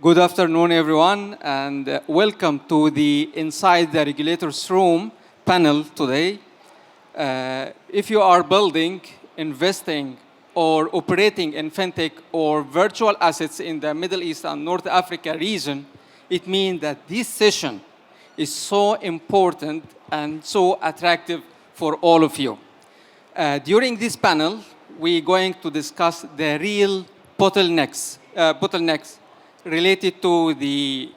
Good afternoon, everyone, and welcome to the Inside the Regulators Room panel today. If you are building, investing, or operating in fintech or virtual assets in the Middle East and North Africa region, it means that this session is so important and so attractive for all of you. During this panel, we're going to discuss the real bottlenecks related to the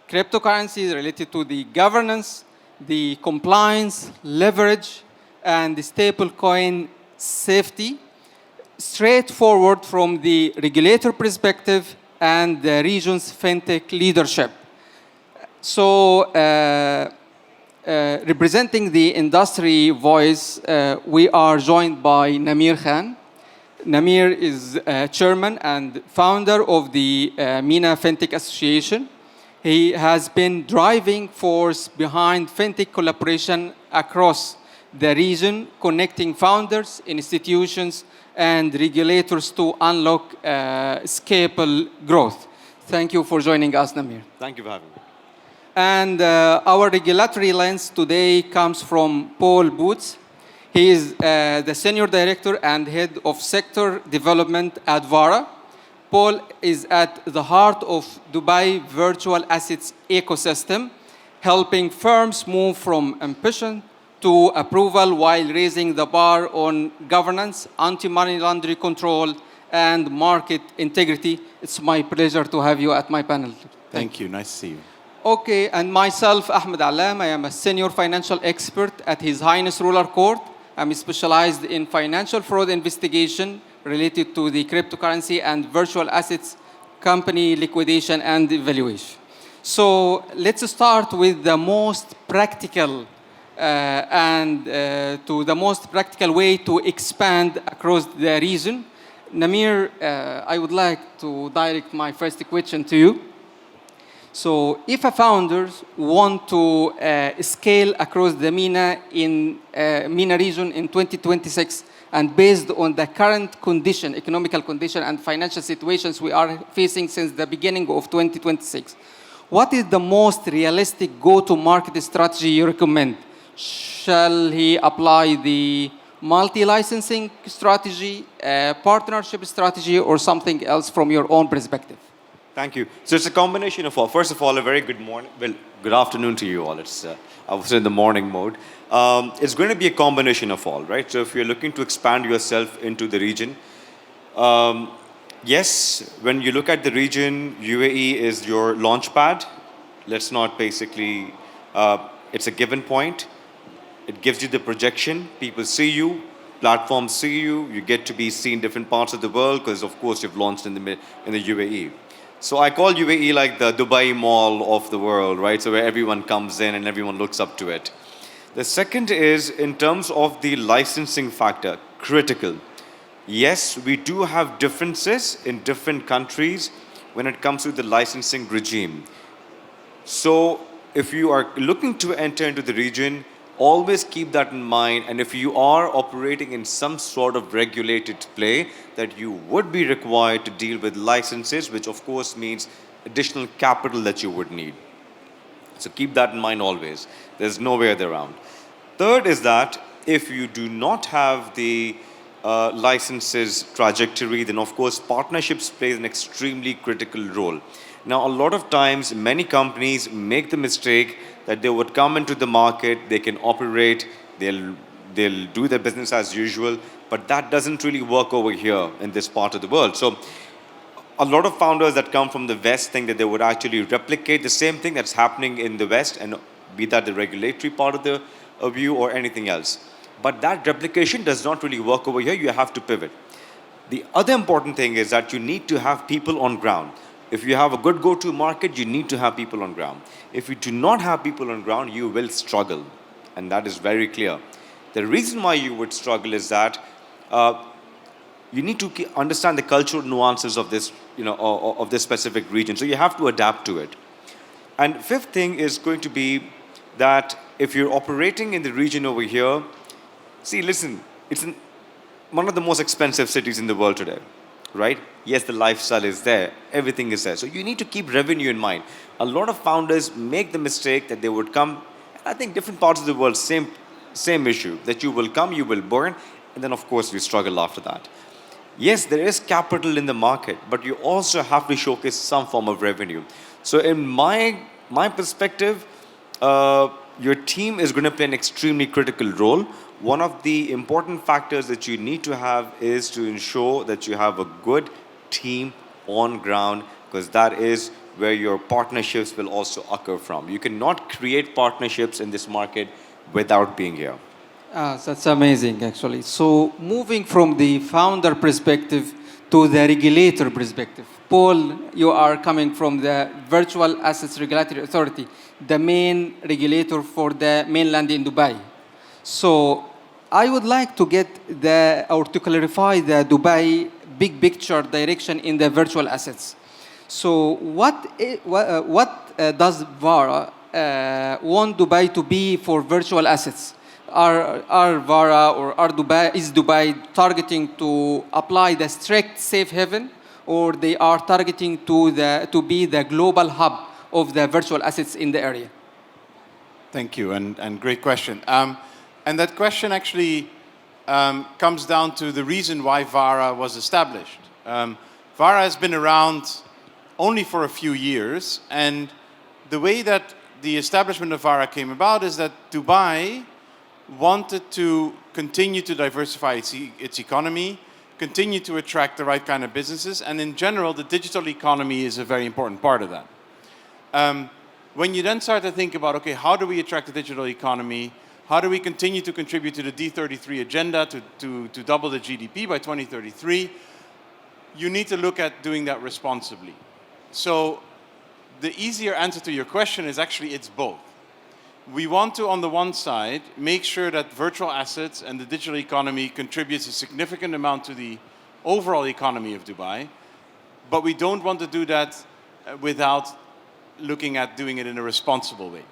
cryptocurrencies, related to the governance, the compliance, leverage, and the stablecoin safety, straightforward from the regulator perspective and the region's fintech leadership. So, representing the industry voice, we are joined by Namir Khan. Namir is chairman and founder of the MENA Fintech Association. He has been driving force behind fintech collaboration across the region, connecting founders, institutions, and regulators to unlock scalable growth. Thank you for joining us, Namir. Thank you for having me. And our regulatory lens today comes from Paul Boots. He is the Senior Director and Head of Sector Development at VARA. Paul is at the heart of Dubai virtual assets ecosystem, helping firms move from ambition to approval while raising the bar on governance, anti-money laundering control, and market integrity. It's my pleasure to have you at my panel. Thank you. Nice to see you. Okay, and myself, Ahmed Allam, I am a senior financial expert at His Highness Ruler Court. I'm specialized in financial fraud investigation related to the cryptocurrency and virtual assets, company liquidation and evaluation. So let's start with the most practical to the most practical way to expand across the region. Namir, I would like to direct my first question to you. So if a founders want to scale across the MENA region in 2026, and based on the current condition, economical condition and financial situations we are facing since the beginning of 2026, what is the most realistic go-to-market strategy you recommend? Shall he apply the multi-licensing strategy, partnership strategy, or something else from your own perspective? Thank you. So it's a combination of all. First of all, a very good morning. Well, good afternoon to you all. I was in the morning mode. It's going to be a combination of all, right? So if you're looking to expand yourself into the region, yes, when you look at the region, UAE is your launch pad. Let's not basically, it's a given point. It gives you the projection. People see you. Platforms see you. You get to be seen in different parts of the world because, of course, you've launched in the UAE. So I call UAE like the Dubai Mall of the world, right? So where everyone comes in and everyone looks up to it. The second is in terms of the licensing factor, critical. Yes, we do have differences in different countries when it comes to the licensing regime. So if you are looking to enter into the region, always keep that in mind, and if you are operating in some sort of regulated play, that you would be required to deal with licenses, which of course means additional capital that you would need. So keep that in mind always. There's no way around. Third is that if you do not have the licenses trajectory, then of course partnerships play an extremely critical role. Now, a lot of times, many companies make the mistake that they would come into the market, they can operate, they'll do their business as usual, but that doesn't really work over here in this part of the world. So, a lot of founders that come from the West think that they would actually replicate the same thing that's happening in the West, and be that the regulatory part of the view or anything else. But that replication does not really work over here. You have to pivot. The other important thing is that you need to have people on ground. If you have a good go-to market, you need to have people on ground. If you do not have people on ground, you will struggle. And that is very clear. The reason why you would struggle is that you need to understand the cultural nuances of this, of this specific region. So you have to adapt to it. And fifth thing is going to be that if you're operating in the region over here, see, listen, it's one of the most expensive cities in the world today. right? Yes, the lifestyle is there, everything is there. So you need to keep revenue in mind. A lot of founders make the mistake that they would come, I think different parts of the world, same issue, that you will come, you will burn, and then of course you struggle after that. Yes, there is capital in the market, but you also have to showcase some form of revenue. So in my perspective, your team is going to play an extremely critical role. One of the important factors that you need to have is to ensure that you have a good team on ground, because that is where your partnerships will also occur from. You cannot create partnerships in this market without being here. That's amazing, actually. So, moving from the founder perspective to the regulator perspective. Paul, you are coming from the Virtual Assets Regulatory Authority, the main regulator for the mainland in Dubai. So, I would like to get or to clarify the Dubai big picture direction in the virtual assets. So, what does VARA want Dubai to be for virtual assets? Are VARA or is Dubai targeting to apply the strict safe haven, or they are targeting to be the global hub of the virtual assets in the area? Thank you, and great question. And that question actually comes down to the reason why VARA was established. VARA has been around only for a few years, and the way that the establishment of VARA came about is that Dubai wanted to continue to diversify its economy, continue to attract the right kind of businesses, and in general, the digital economy is a very important part of that. When you then start to think about, okay, how do we attract the digital economy? How do we continue to contribute to the D33 agenda to double the GDP by 2033? You need to look at doing that responsibly. So the easier answer to your question is actually it's both. We want to, on the one side, make sure that virtual assets and the digital economy contributes a significant amount to the overall economy of Dubai, but we don't want to do that without looking at doing it in a responsible way.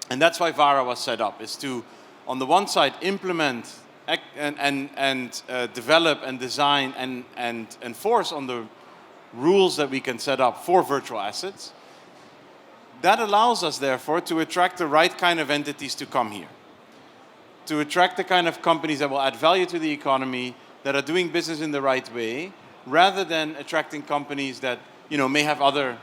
And that's why VARA was set up, is to, on the one side, implement and develop and design and enforce on the rules that we can set up for virtual assets. That allows us, therefore, to attract the right kind of entities to come here, to attract the kind of companies that will add value to the economy, that are doing business in the right way, rather than attracting companies that may have other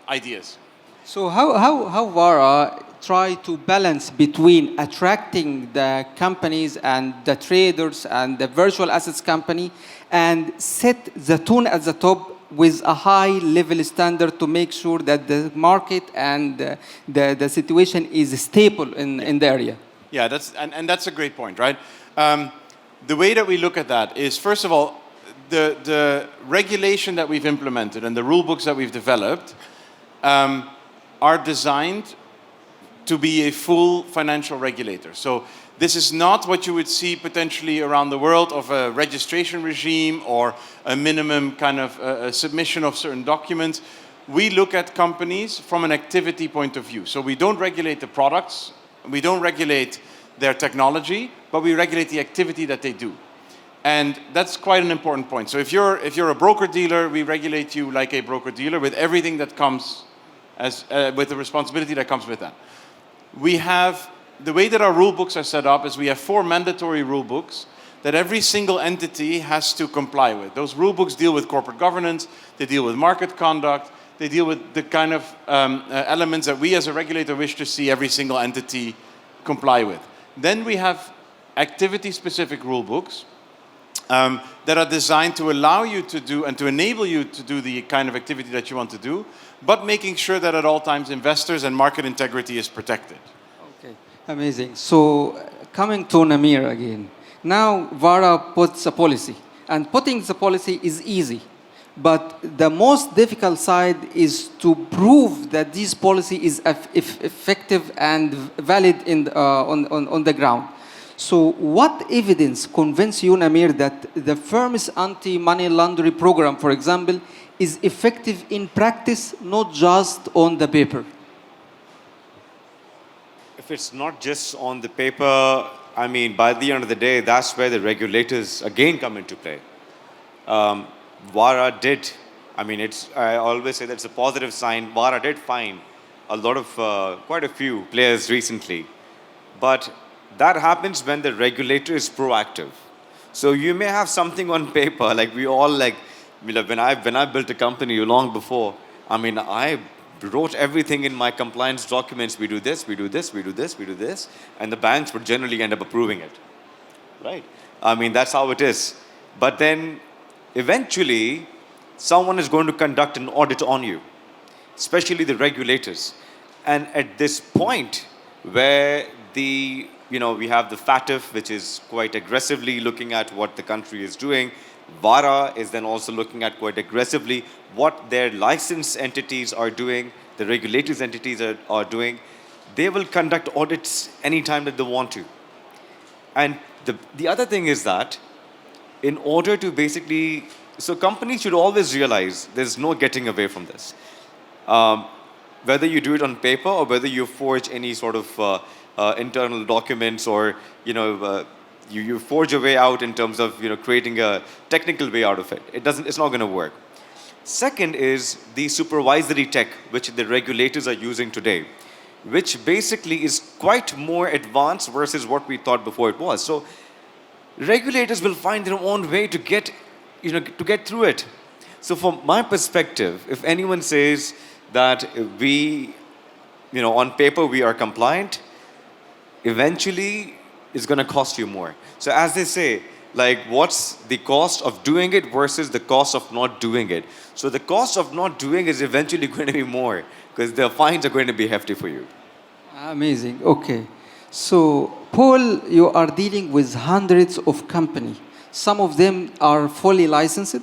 ideas. So how VARA try to balance between attracting the companies and the traders and the virtual assets company and set the tone at the top with a high level standard to make sure that the market and the situation is stable in the area? Yeah, that's a great point, right? The way that we look at that is, first of all, the regulation that we've implemented and the rule books that we've developed are designed to be a full financial regulator. So this is not what you would see potentially around the world of a registration regime or a minimum kind of submission of certain documents. We look at companies from an activity point of view. So we don't regulate the products, we don't regulate their technology, but we regulate the activity that they do. And that's quite an important point. So if you're a broker-dealer, we regulate you like a broker-dealer with everything that comes with the responsibility that comes with that. We have, the way that our rule books are set up is we have 4 mandatory rule books that every single entity has to comply with. Those rule books deal with corporate governance, they deal with market conduct, they deal with the kind of elements that we as a regulator wish to see every single entity comply with. Then we have activity-specific rule books that are designed to allow you to do and to enable you to do the kind of activity that you want to do, but making sure that at all times investors and market integrity is protected. Okay, amazing. So coming to Namir again. Now VARA puts a policy, and putting the policy is easy. But the most difficult side is to prove that this policy is effective and valid on the ground. So what evidence convince you, Namir, that the firm's anti-money laundering program, for example, is effective in practice, not just on the paper? If it's not just on the paper, I mean, by the end of the day, that's where the regulators again come into play. VARA did, I mean, I always say that's a positive sign. VARA did find a lot of, quite a few players recently. But that happens when the regulator is proactive. So you may have something on paper, like we all like, when I built a company long before, I mean, I wrote everything in my compliance documents. We do this, we do this, we do this, we do this, and the banks would generally end up approving it, right? I mean, that's how it is. But then, eventually, someone is going to conduct an audit on you, especially the regulators. And at this point, where we have the FATF, which is quite aggressively looking at what the country is doing. VARA is then also looking at quite aggressively what their licensed entities are doing, the regulators' entities are doing. They will conduct audits anytime that they want to. And the other thing is that in order to basically, so companies should always realize there's no getting away from this. Whether you do it on paper or whether you forge any sort of internal documents or, you forge a way out in terms of creating a technical way out of it. It's not going to work. Second is the supervisory tech which the regulators are using today, which basically is quite more advanced versus what we thought before it was. So regulators will find their own way to get through it. So from my perspective, if anyone says that we, on paper we are compliant, eventually it's going to cost you more. So as they say, like, what's the cost of doing it versus the cost of not doing it? So the cost of not doing is eventually going to be more because the fines are going to be hefty for you. Amazing. Okay. So, Paul, you are dealing with hundreds of companies. Some of them are fully licensed.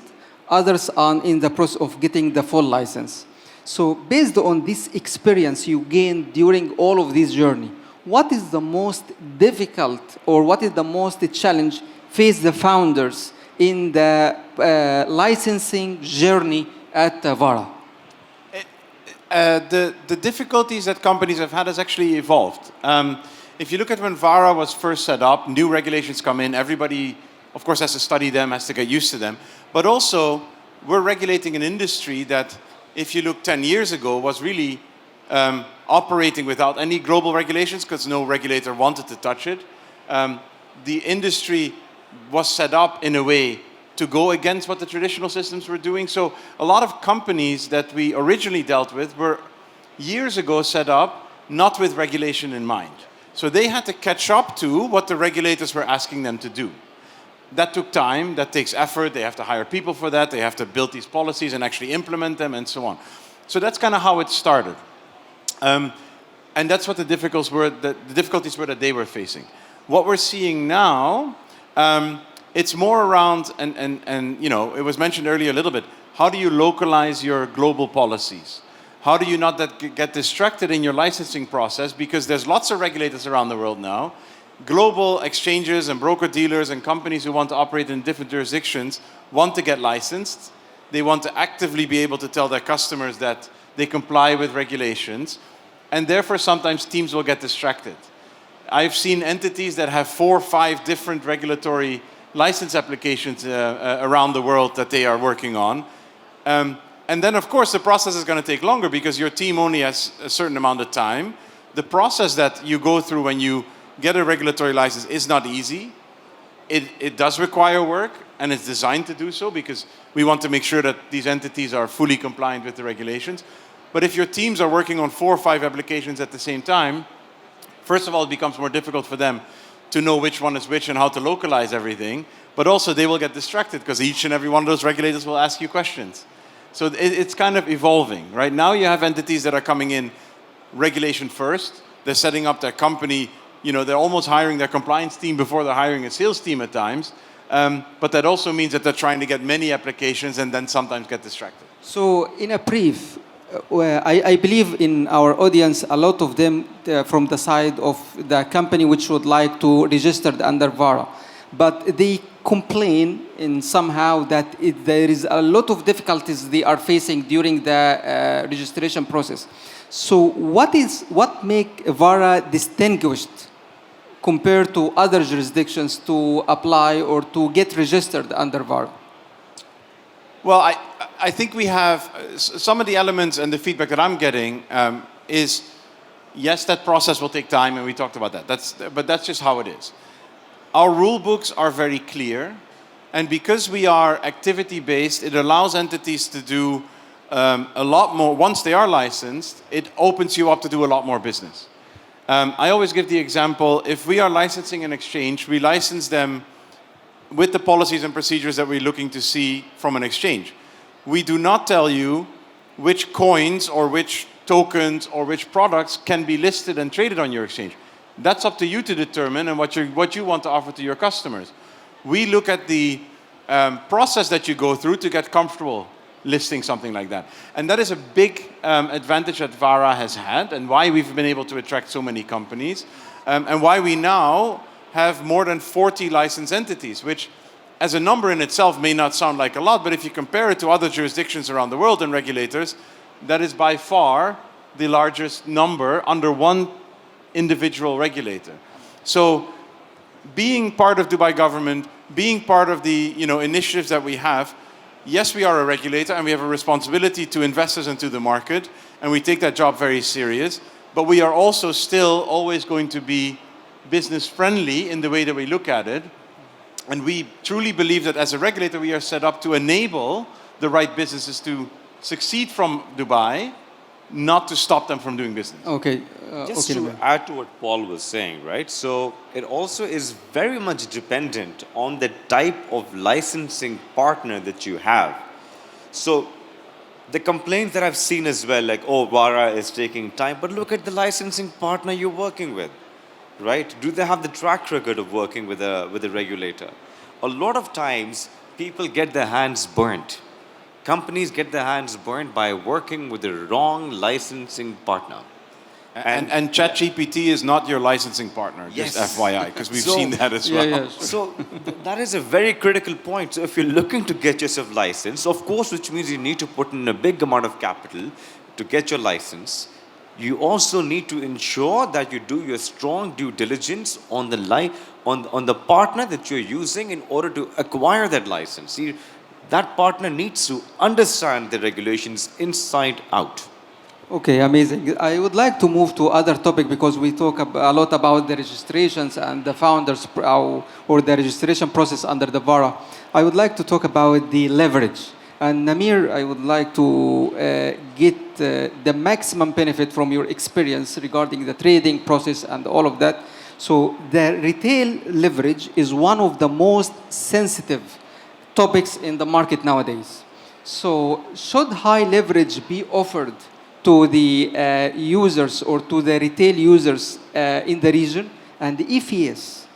Others are in the process of getting the full license. So, based on this experience you gained during all of this journey, what is the most difficult or what is the most challenge face the founders in the licensing journey at VARA? The difficulties that companies have had has actually evolved. If you look at when VARA was first set up, new regulations come in, everybody, of course, has to study them, has to get used to them. But also, we're regulating an industry that, if you look 10 years ago, was really operating without any global regulations because no regulator wanted to touch it. The industry was set up in a way to go against what the traditional systems were doing. So a lot of companies that we originally dealt with were years ago set up not with regulation in mind. So they had to catch up to what the regulators were asking them to do. That took time, that takes effort, they have to hire people for that, they have to build these policies and actually implement them and so on. So that's kind of how it started. And that's what the difficulties were that they were facing. What we're seeing now, it's more around, and it was mentioned earlier a little bit, how do you localize your global policies? How do you not get distracted in your licensing process? Because there's lots of regulators around the world now. Global exchanges and broker-dealers and companies who want to operate in different jurisdictions want to get licensed. They want to actively be able to tell their customers that they comply with regulations. And therefore, sometimes teams will get distracted. I've seen entities that have 4 or 5 different regulatory license applications around the world that they are working on. And then, of course, the process is going to take longer because your team only has a certain amount of time. The process that you go through when you get a regulatory license is not easy. It does require work, and it's designed to do so because we want to make sure that these entities are fully compliant with the regulations. But if your teams are working on 4 or 5 applications at the same time, first of all, it becomes more difficult for them to know which one is which and how to localize everything. But also, they will get distracted because each and every one of those regulators will ask you questions. So it's kind of evolving. Right now, you have entities that are coming in regulation first. They're setting up their company. They're almost hiring their compliance team before they're hiring a sales team at times. But that also means that they're trying to get many applications and then sometimes get distracted. So in a brief, I believe in our audience, a lot of them from the side of the company which would like to register under VARA. But they complain in somehow that there is a lot of difficulties they are facing during the registration process. So what make VARA distinguished compared to other jurisdictions to apply or to get registered under VARA? Well, I think we have some of the elements and the feedback that I'm getting is, yes, that process will take time, and we talked about that. But that's just how it is. Our rule books are very clear, and because we are activity-based, it allows entities to do a lot more. Once they are licensed, it opens you up to do a lot more business. I always give the example, if we are licensing an exchange, we license them with the policies and procedures that we're looking to see from an exchange. We do not tell you which coins or which tokens or which products can be listed and traded on your exchange. That's up to you to determine and what you want to offer to your customers. We look at the process that you go through to get comfortable listing something like that. And that is a big advantage that VARA has had, and why we've been able to attract so many companies, and why we now have more than 40 licensed entities, which as a number in itself may not sound like a lot, but if you compare it to other jurisdictions around the world and regulators, that is by far the largest number under one individual regulator. So being part of Dubai government, being part of the initiatives that we have, yes, we are a regulator and we have a responsibility to investors and to the market, and we take that job very serious, but we are also still always going to be business friendly in the way that we look at it. And we truly believe that as a regulator, we are set up to enable the right businesses to succeed from Dubai, not to stop them from doing business. Okay. Just okay, to Nabil. add to what Paul was saying, right? So it also is very much dependent on the type of licensing partner that you have. So the complaints that I've seen as well, like, oh, VARA is taking time, but look at the licensing partner you're working with, right? Do they have the track record of working with a regulator? A lot of times, people get their hands burnt. Companies get their hands burnt by working with the wrong licensing partner. And ChatGPT is not your licensing partner, just Yes. FYI, because we've So- seen that as well. Yeah, yeah. So that is a very critical point. So if you're looking to get yourself licensed, of course, which means you need to put in a big amount of capital to get your license, you also need to ensure that you do your strong due diligence on the partner that you're using in order to acquire that license. See, that partner needs to understand the regulations inside out. Okay, amazing. I would like to move to other topic because we talk a lot about the registrations and the founders or the registration process under the VARA. I would like to talk about the leverage. And Namir, I would like to get the maximum benefit from your experience regarding the trading process and all of that. So the retail leverage is one of the most sensitive topics in the market nowadays. So should high leverage be offered to the users or to the retail users in the region? And if yes,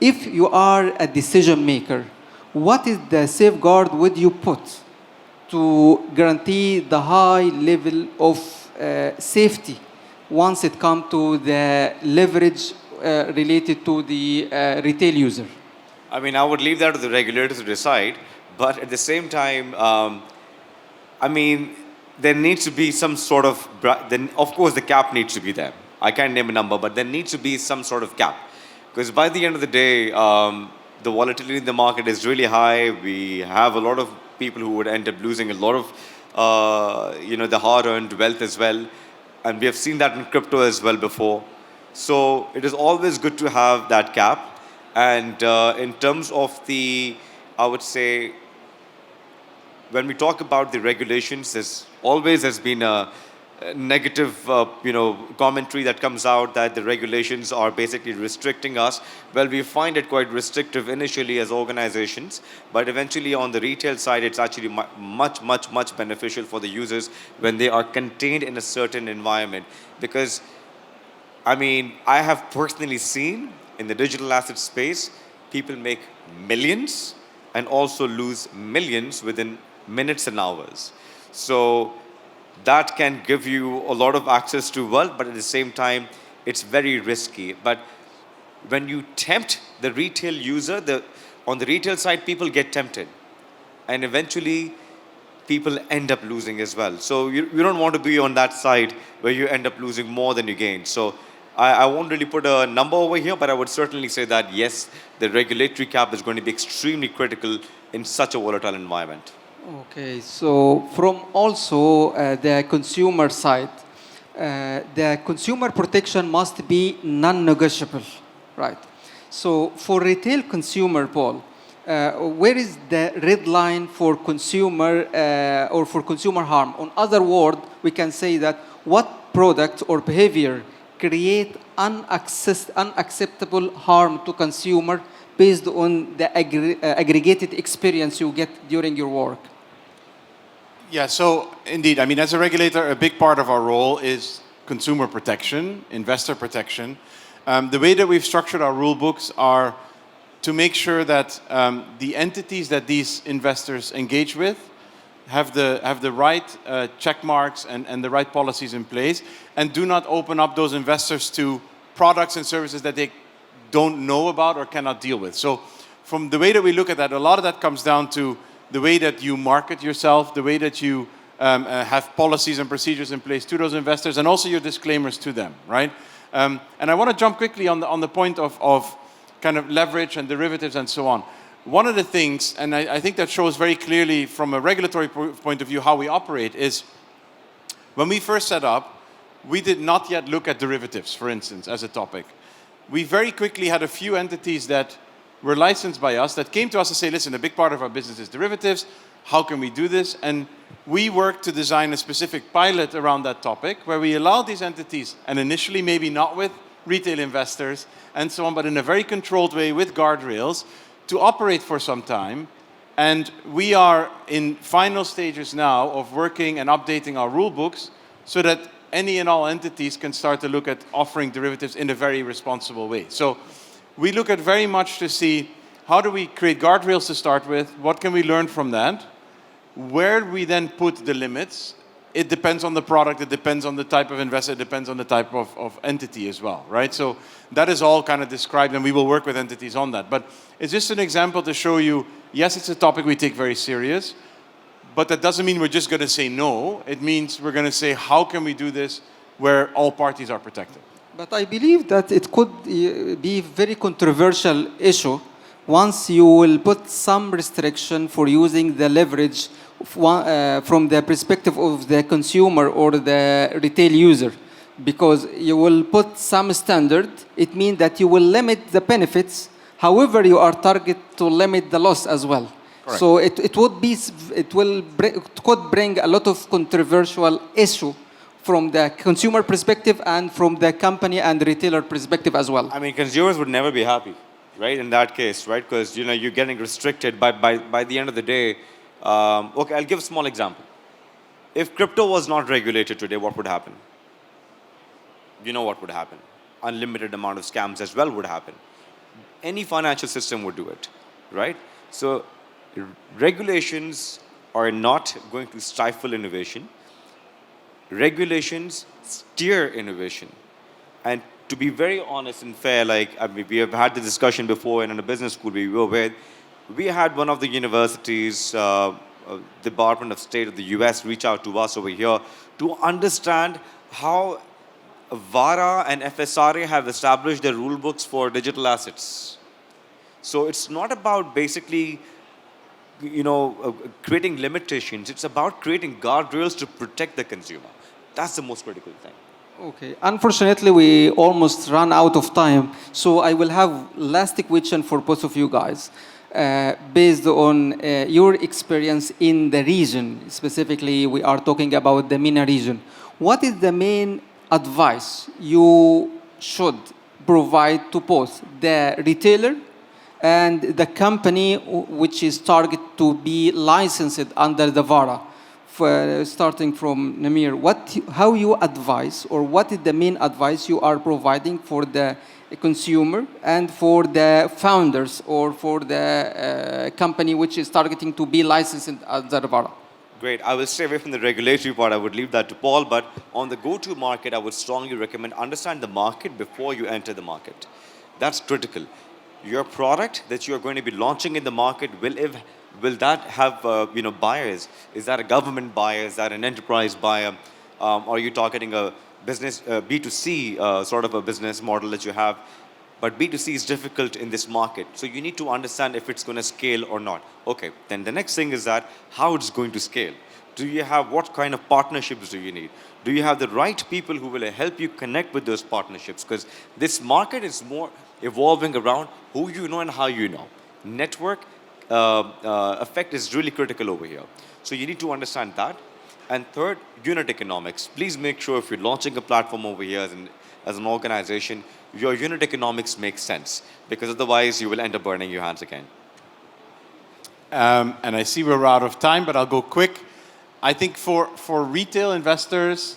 if you are a decision maker, what is the safeguard would you put to guarantee the high level of safety once it comes to the leverage related to the retail user? I mean, I would leave that to the regulators to decide, but at the same time, I mean, there needs to be some sort of, then of course the cap needs to be there. I can't name a number, but there needs to be some sort of cap. Because by the end of the day, the volatility in the market is really high. We have a lot of people who would end up losing a lot of, the hard-earned wealth as well. And we have seen that in crypto as well before. So it is always good to have that cap. And in terms of I would say, when we talk about the regulations, there's always has been a negative, commentary that comes out that the regulations are basically restricting us. Well, we find it quite restrictive initially as organizations, but eventually on the retail side, it's actually much beneficial for the users when they are contained in a certain environment. Because, I mean, I have personally seen in the digital asset space, people make millions and also lose millions within minutes and hours. So that can give you a lot of access to wealth, but at the same time, it's very risky. But when you tempt the retail user, on the retail side, people get tempted. And eventually, people end up losing as well. So you don't want to be on that side where you end up losing more than you gain. So I won't really put a number over here, but I would certainly say that yes, the regulatory cap is going to be extremely critical in such a volatile environment. Okay, so from also the consumer side, the consumer protection must be non-negotiable, right? So for retail consumer, Paul, where is the red line for consumer or for consumer harm? On other word, we can say that what product or behavior create unacceptable harm to consumer based on the aggregated experience you get during your work. Yeah, so indeed, I mean, as a regulator, a big part of our role is consumer protection, investor protection. The way that we've structured our rule books are to make sure that the entities that these investors engage with have the right check marks and the right policies in place, and do not open up those investors to products and services that they don't know about or cannot deal with. So from the way that we look at that, a lot of that comes down to the way that you market yourself, the way that you have policies and procedures in place to those investors, and also your disclaimers to them, right? And I want to jump quickly on the point of kind of leverage and derivatives and so on. One of the things, and I think that shows very clearly from a regulatory point of view how we operate, is when we first set up, we did not yet look at derivatives, for instance, as a topic. We very quickly had a few entities that were licensed by us that came to us to say, listen, a big part of our business is derivatives. How can we do this? And we worked to design a specific pilot around that topic where we allowed these entities, and initially maybe not with retail investors and so on, but in a very controlled way with guardrails, to operate for some time. And we are in final stages now of working and updating our rule books so that any and all entities can start to look at offering derivatives in a very responsible way. So we look at very much to see how do we create guardrails to start with, what can we learn from that, where we then put the limits. It depends on the product, it depends on the type of investor, it depends on the type of entity as well, right? So that is all kind of described, and we will work with entities on that. But it's just an example to show you, yes, it's a topic we take very serious, but that doesn't mean we're just going to say no. It means we're going to say, how can we do this where all parties are protected? But I believe that it could be a very controversial issue once you will put some restriction for using the leverage from the perspective of the consumer or the retail user. Because you will put some standard, it means that you will limit the benefits. However, you are target to limit the loss as well. Correct. So it could bring a lot of controversial issue from the consumer perspective and from the company and retailer perspective as well. I mean, consumers would never be happy, right? In that case, right? Because you're getting restricted by the end of the day. Okay, I'll give a small example. If crypto was not regulated today, what would happen? You know what would happen? Unlimited amount of scams as well would happen. Any financial system would do it, right? So regulations are not going to stifle innovation. Regulations steer innovation. And to be very honest and fair, we have had the discussion before, and in a business school we were with, we had one of the universities, Department of State of the US, reach out to us over here to understand how VARA and FSRA have established their rule books for digital assets. So it's not about basically, creating limitations. It's about creating guardrails to protect the consumer. That's the most critical thing. Okay. Unfortunately, we almost ran out of time. So I will have last question for both of you guys. Based on your experience in the region, specifically we are talking about the MENA region, what is the main advice you should provide to both the retailer and the company which is target to be licensed under the VARA? Starting from Namir, how you advise, or what is the main advice you are providing for the consumer and for the founders or for the company which is targeting to be licensed under the VARA? Great. I will stay away from the regulatory part. I would leave that to Paul. But on the go-to market, I would strongly recommend understand the market before you enter the market. That's critical. Your product that you are going to be launching in the market, will that have buyers? Is that a government buyer? Is that an enterprise buyer? Are you targeting a business B2C sort of a business model that you have, but B2C is difficult in this market. So you need to understand if it's going to scale or not. Okay, then the next thing is that how it's going to scale. Do you have, what kind of partnerships do you need? Do you have the right people who will help you connect with those partnerships? Because this market is more evolving around who you know and how you know. Network effect is really critical over here. So you need to understand that. And third, unit economics. Please make sure if you're launching a platform over here as an organization, your unit economics make sense, because otherwise you will end up burning your hands again. And I see we're out of time, but I'll go quick. I think for retail investors,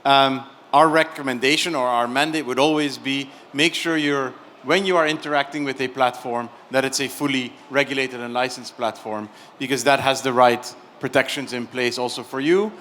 our recommendation or our mandate would always be make sure when you are interacting with a platform, that it's a fully regulated and licensed platform, because that has the right protections in place also for you.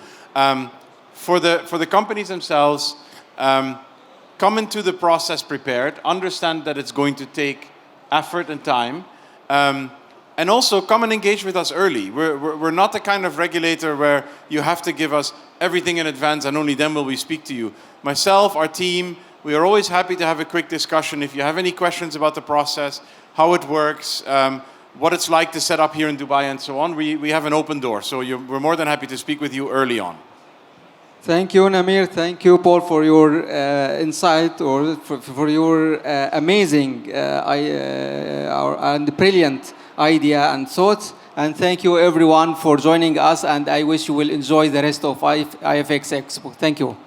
For the companies themselves, come into the process prepared, understand that it's going to take effort and time, and also come and engage with us early. We're not the kind of regulator where you have to give us everything in advance and only then will we speak to you. Myself, our team, we are always happy to have a quick discussion. If you have any questions about the process, how it works, what it's like to set up here in Dubai and so on, we have an open door. So we're more than happy to speak with you early on. Thank you, Namir. Thank you, Paul, for your insight or for your amazing and brilliant idea and thoughts. And thank you, everyone, for joining us. And I wish you will enjoy the rest of IFX Expo. Thank you.